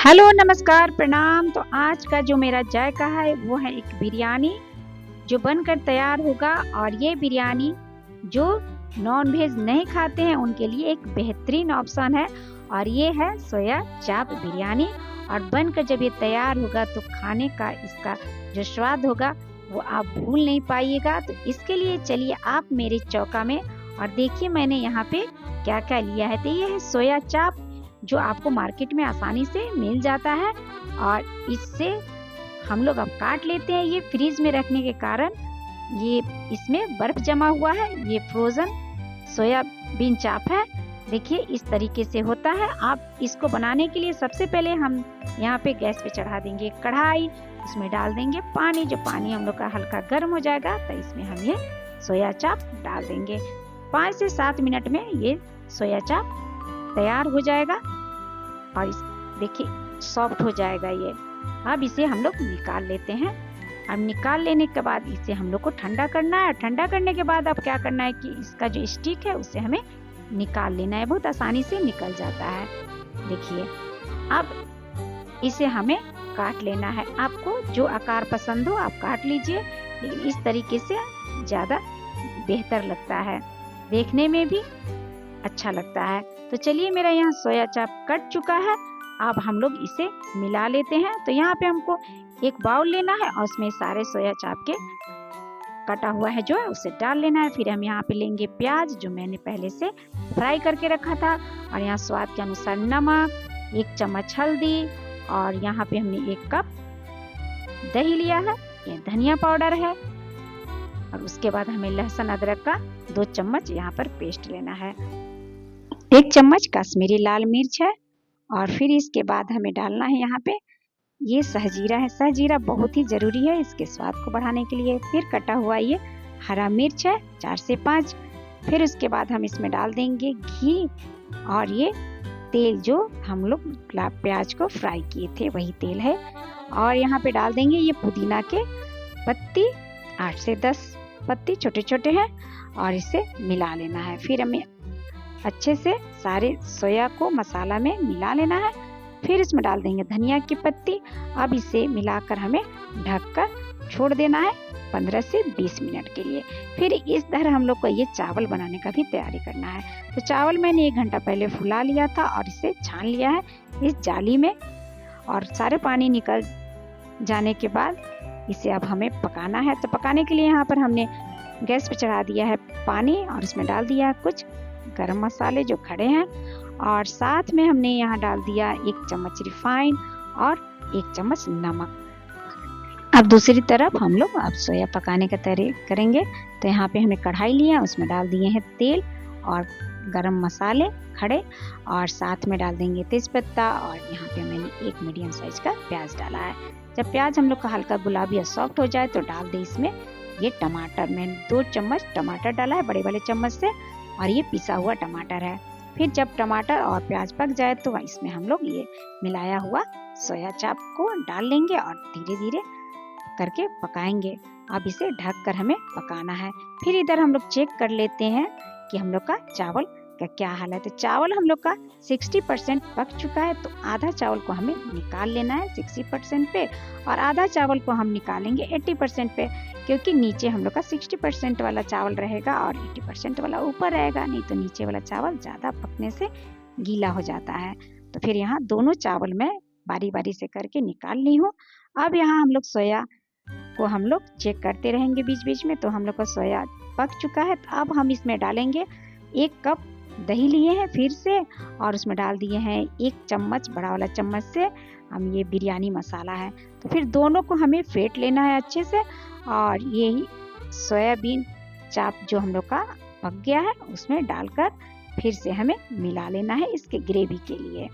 Hello नमस्कार प्रणाम। तो आज का जो मेरा जायका है वो है एक बिरयानी जो बनकर तैयार होगा। और ये बिरयानी जो नॉन वेज नहीं खाते हैं उनके लिए एक बेहतरीन ऑप्शन है। और ये है सोया चाप बिरयानी। और बनकर जब ये तैयार होगा तो खाने का इसका जो स्वाद होगा वो आप भूल नहीं पाइएगा। तो इसके लिए चलिए आप मेरे चौका में और देखिए मैंने यहाँ पे क्या क्या लिया है। तो ये है सोया चाप जो आपको मार्केट में आसानी से मिल जाता है। और इससे हम लोग अब काट लेते हैं। ये फ्रीज में रखने के कारण ये इसमें बर्फ जमा हुआ है। ये फ्रोजन सोयाबीन चाप है। देखिए इस तरीके से होता है। आप इसको बनाने के लिए सबसे पहले हम यहाँ पे गैस पे चढ़ा देंगे कढ़ाई। उसमें डाल देंगे पानी। जो पानी हम लोग का हल्का गर्म हो जाएगा तो इसमें हम ये सोया चाप डाल देंगे। 5 से 7 मिनट में ये सोया चाप तैयार हो जाएगा। और इस देखिए सॉफ्ट हो जाएगा ये। अब इसे हम लोग निकाल लेते हैं। अब निकाल लेने के बाद इसे हम लोग को ठंडा करना है। ठंडा करने के बाद अब क्या करना है कि इसका जो स्टिक है उसे हमें निकाल लेना है। बहुत आसानी से निकल जाता है। देखिए अब इसे हमें काट लेना है। आपको जो आकार पसंद हो आप काट लीजिए, लेकिन इस तरीके से ज़्यादा बेहतर लगता है, देखने में भी अच्छा लगता है। तो चलिए मेरा यहाँ सोया चाप कट चुका है। अब हम लोग इसे मिला लेते हैं। तो यहाँ पे हमको एक बाउल लेना है और उसमें सारे सोया चाप के कटा हुआ है जो है उसे डाल लेना है। फिर हम यहाँ पे लेंगे प्याज जो मैंने पहले से फ्राई करके रखा था। और यहाँ स्वाद के अनुसार नमक, 1 चम्मच हल्दी, और यहाँ पे हमने 1 कप दही लिया है। ये धनिया पाउडर है। और उसके बाद हमें लहसुन अदरक का 2 चम्मच यहाँ पर पेस्ट लेना है। 1 चम्मच कश्मीरी लाल मिर्च है। और फिर इसके बाद हमें डालना है यहाँ पे ये सहजीरा है। सहजीरा बहुत ही जरूरी है इसके स्वाद को बढ़ाने के लिए। फिर कटा हुआ ये हरा मिर्च है 4 से 5। फिर उसके बाद हम इसमें डाल देंगे घी और ये तेल जो हम लोग प्याज को फ्राई किए थे वही तेल है। और यहाँ पे डाल देंगे ये पुदीना के पत्ती, 8 से 10 पत्ती छोटे छोटे हैं। और इसे मिला लेना है। फिर हमें अच्छे से सारे सोया को मसाला में मिला लेना है। फिर इसमें डाल देंगे धनिया की पत्ती। अब इसे मिलाकर हमें ढककर छोड़ देना है 15 से 20 मिनट के लिए। फिर इस तरह हम लोग को ये चावल बनाने का भी तैयारी करना है। तो चावल मैंने 1 घंटा पहले फुला लिया था और इसे छान लिया है इस जाली में। और सारे पानी निकल जाने के बाद इसे अब हमें पकाना है। तो पकाने के लिए यहाँ पर हमने गैस पे चढ़ा दिया है पानी और इसमें डाल दिया है कुछ गरम मसाले जो खड़े हैं। और साथ में हमने यहाँ डाल दिया 1 चम्मच रिफाइन और 1 चम्मच नमक। अब दूसरी तरफ हम लोग अब सोया पकाने का तैयारी करेंगे। तो यहाँ पे हमने कढ़ाई लिया, उसमें डाल दिए हैं तेल और गरम मसाले खड़े, और साथ में डाल देंगे तेजपत्ता। और यहाँ पे मैंने 1 मीडियम साइज का प्याज डाला है। जब प्याज हम लोग का हल्का गुलाबी और सॉफ्ट हो जाए तो डाल दे इसमें ये टमाटर। मैंने 2 चम्मच टमाटर डाला है बड़े वाले चम्मच से, और ये पिसा हुआ टमाटर है। फिर जब टमाटर और प्याज पक जाए तो इसमें हम लोग ये मिलाया हुआ सोया चाप को डाल लेंगे और धीरे धीरे करके पकाएंगे। अब इसे ढककर हमें पकाना है। फिर इधर हम लोग चेक कर लेते हैं कि हम लोग का चावल का क्या हाल है। तो चावल हम लोग का 60% पक चुका है। तो आधा चावल को हमें निकाल लेना है 60% पे, और आधा चावल को हम निकालेंगे 80% पे, क्योंकि नीचे हम लोग का 60% वाला चावल रहेगा और 80% वाला ऊपर रहेगा। नहीं तो नीचे वाला चावल ज़्यादा पकने से गीला हो जाता है। तो फिर यहाँ दोनों चावल मैं बारी बारी से करके निकाल ली हूँ। अब यहाँ हम लोग सोया को हम लोग चेक करते रहेंगे बीच बीच में। तो हम लोग का सोया पक चुका है। तो अब हम इसमें डालेंगे 1 कप दही लिए हैं फिर से, और उसमें डाल दिए हैं 1 चम्मच बड़ा वाला चम्मच से हम ये बिरयानी मसाला है। तो फिर दोनों को हमें फेंट लेना है अच्छे से। और ये सोयाबीन चाप जो हम लोग का पक गया है उसमें डालकर फिर से हमें मिला लेना है इसके ग्रेवी के लिए।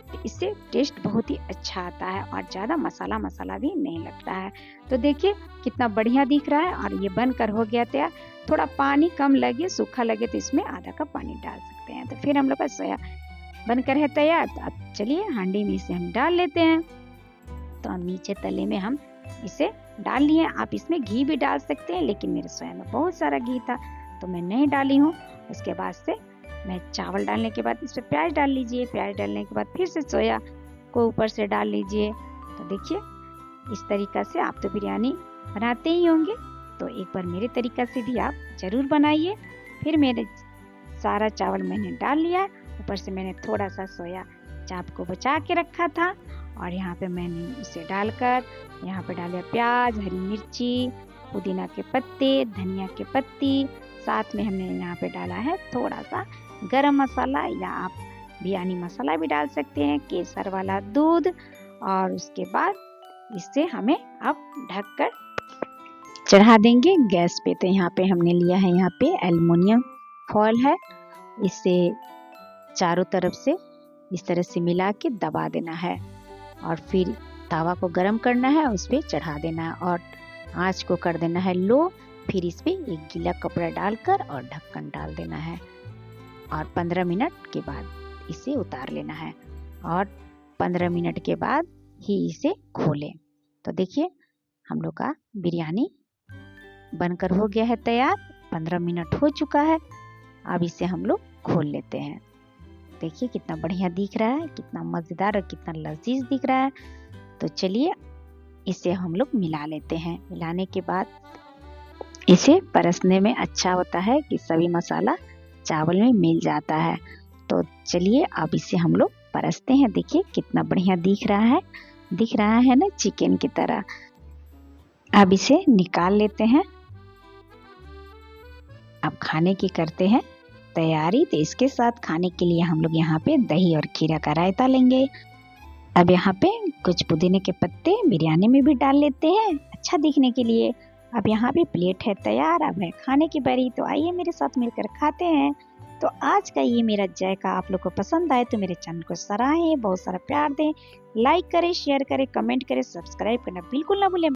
तो इससे टेस्ट बहुत ही अच्छा आता है और ज़्यादा मसाला मसाला भी नहीं लगता है। तो देखिए कितना बढ़िया दिख रहा है। और ये बनकर हो गया तैयार। थोड़ा पानी कम लगे, सूखा लगे तो इसमें आधा कप पानी डाल सकते हैं। तो फिर हम लोग का सोया बनकर है तैयार। तो अब चलिए हांडी में इसे हम डाल लेते हैं। तो हम नीचे तले में हम इसे डाल लिए। आप इसमें घी भी डाल सकते हैं, लेकिन मेरे सोया में बहुत सारा घी था तो मैं नहीं डाली हूँ। उसके बाद से मैं चावल डालने के बाद इस पर प्याज डाल लीजिए। प्याज डालने के बाद फिर से सोया को ऊपर से डाल लीजिए। तो देखिए इस तरीका से आप तो बिरयानी बनाते ही होंगे, तो एक बार मेरे तरीका से भी आप ज़रूर बनाइए। फिर मेरे सारा चावल मैंने डाल लिया, ऊपर से मैंने थोड़ा सा सोया चाप को बचा के रखा था और यहाँ पे मैंने उसे डालकर यहाँ पे डाले प्याज, हरी मिर्ची, पुदीना के पत्ते, धनिया के पत्ती, साथ में हमने यहाँ पे डाला है थोड़ा सा गरम मसाला या आप बिरयानी मसाला भी डाल सकते हैं, केसर वाला दूध। और उसके बाद इसे हमें अब ढककर चढ़ा देंगे गैस पे। तो यहाँ पे हमने लिया है, यहाँ पे एल्युमिनियम फॉयल है, इसे चारों तरफ से इस तरह से मिला के दबा देना है और फिर तवा को गरम करना है, उस पर चढ़ा देना है और आँच को कर देना है लो। फिर इस पे एक गीला कपड़ा डालकर और ढक्कन डाल देना है और 15 मिनट के बाद इसे उतार लेना है और 15 मिनट के बाद ही इसे खोलें। तो देखिए हम लोग का बिरयानी बनकर हो गया है तैयार, 15 मिनट हो चुका है। अब इसे हम लोग खोल लेते हैं। देखिए कितना बढ़िया दिख रहा है, कितना मज़ेदार और कितना लजीज दिख रहा है। तो चलिए इसे हम लोग मिला लेते हैं। मिलाने के बाद इसे परसने में अच्छा होता है कि सभी मसाला चावल में मिल जाता है। तो चलिए अब इसे हम लोग परसते हैं। देखिए कितना बढ़िया दिख रहा है ना, चिकन की तरह। अब इसे निकाल लेते हैं। अब खाने की करते हैं तैयारी। तो इसके साथ खाने के लिए हम लोग यहाँ पे दही और खीरा का रायता लेंगे। अब यहाँ पे कुछ पुदीने के पत्ते बिरयानी में भी डाल लेते हैं अच्छा दिखने के लिए। अब यहाँ पे प्लेट है तैयार, अब है खाने की बारी। तो आइए मेरे साथ मिलकर खाते हैं। तो आज का ये मेरा जायका आप लोग को पसंद आए तो मेरे चैनल को सराहें, बहुत सारा प्यार दें, लाइक करें, शेयर करें, कमेंट करें, सब्सक्राइब करना बिल्कुल ना भूलें।